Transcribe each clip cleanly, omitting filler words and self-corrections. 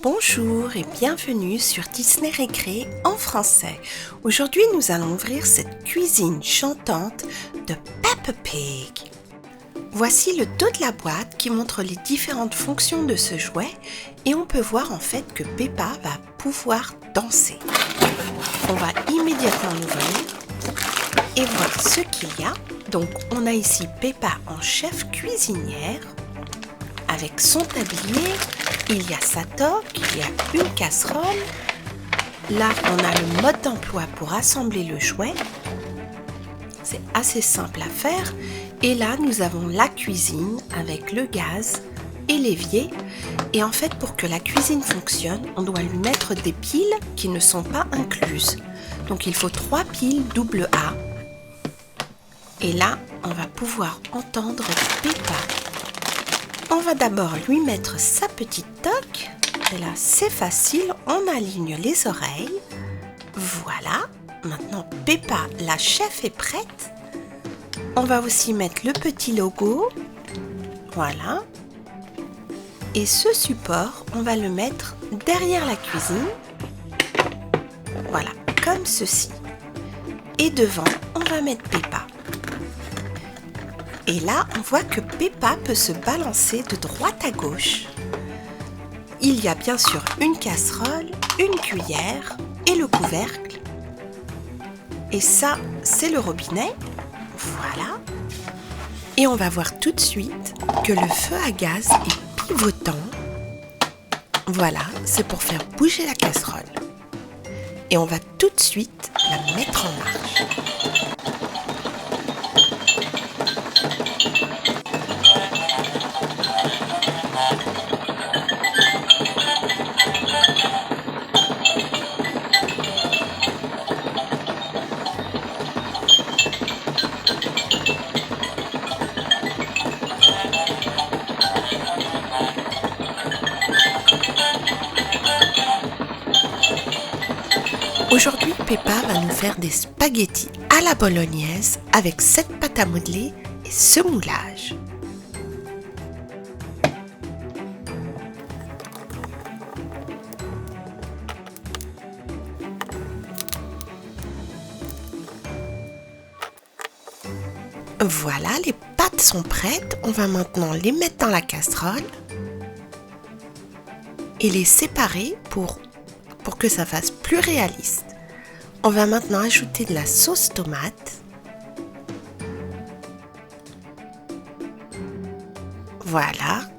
Bonjour et bienvenue sur Disney Récré en français. Aujourd'hui, nous allons ouvrir cette cuisine chantante de Peppa Pig. Voici le dos de la boîte qui montre les différentes fonctions de ce jouet et on peut voir en fait que Peppa va pouvoir danser. On va immédiatement l'ouvrir et voir ce qu'il y a. Donc on a ici Peppa en chef cuisinière avec son tablier. Il y a sa toque, il y a une casserole. Là, on a le mode d'emploi pour assembler le jouet. C'est assez simple à faire. Et là, nous avons la cuisine avec le gaz et l'évier. Et en fait, pour que la cuisine fonctionne, on doit lui mettre des piles qui ne sont pas incluses. Donc, il faut 3 piles AA. Et là, on va pouvoir entendre Peppa. On va d'abord lui mettre sa petite toque. Et là, c'est facile, on aligne les oreilles. Voilà, maintenant Peppa, la chef, est prête. On va aussi mettre le petit logo. Voilà. Et ce support, on va le mettre derrière la cuisine. Voilà, comme ceci. Et devant, on va mettre Peppa. Et là, on voit que Peppa peut se balancer de droite à gauche. Il y a bien sûr une casserole, une cuillère et le couvercle. Et ça, c'est le robinet. Voilà. Et on va voir tout de suite que le feu à gaz est pivotant. Voilà, c'est pour faire bouger la casserole. Et on va tout de suite la mettre en marche. Aujourd'hui, Peppa va nous faire des spaghettis à la bolognaise avec cette pâte à modeler et ce moulage. Voilà, les pâtes sont prêtes. On va maintenant les mettre dans la casserole et les séparer pour que ça fasse plus réaliste. On va maintenant ajouter de la sauce tomate. Voilà.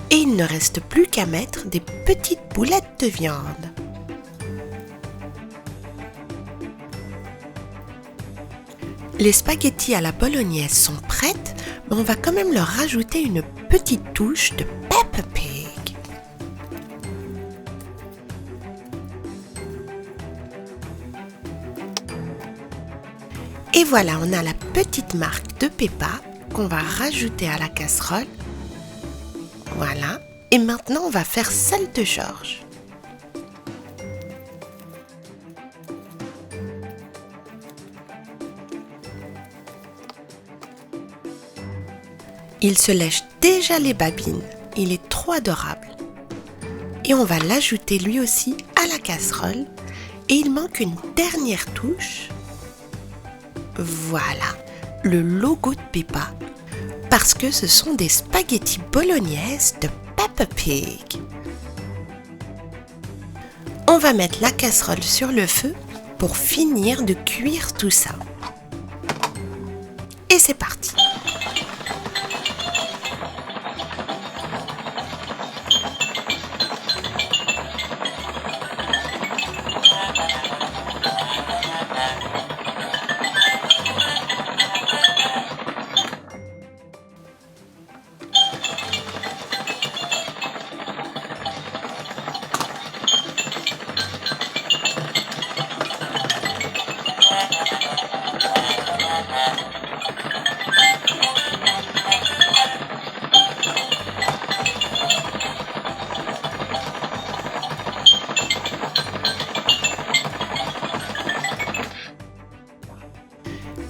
Et il ne reste plus qu'à mettre des petites boulettes de viande. Les spaghettis à la bolognaise sont prêtes, mais on va quand même leur rajouter une petite touche de Peppa Pig. Et voilà, on a la petite marque de Peppa qu'on va rajouter à la casserole. Voilà. Et maintenant, on va faire celle de George. Il se lèche déjà les babines. Il est trop adorable. Et on va l'ajouter lui aussi à la casserole. Et il manque une dernière touche. Voilà, le logo de Peppa, parce que ce sont des spaghettis bolognaises de Peppa Pig. On va mettre la casserole sur le feu pour finir de cuire tout ça. Et c'est parti.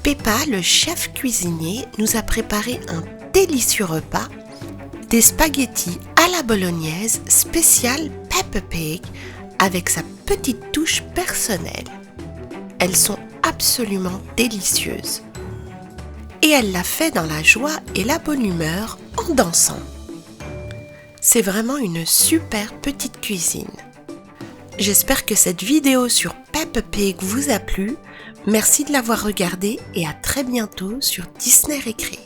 Peppa, le chef cuisinier, nous a préparé un délicieux repas, des spaghettis à la bolognaise spéciale Peppa Pig avec sa petite touche personnelle. Elles sont absolument délicieuses. Et elle l'a fait dans la joie et la bonne humeur en dansant. C'est vraiment une super petite cuisine. J'espère que cette vidéo sur Peppa Pig vous a plu. Merci de l'avoir regardée et à très bientôt sur Disney Récré.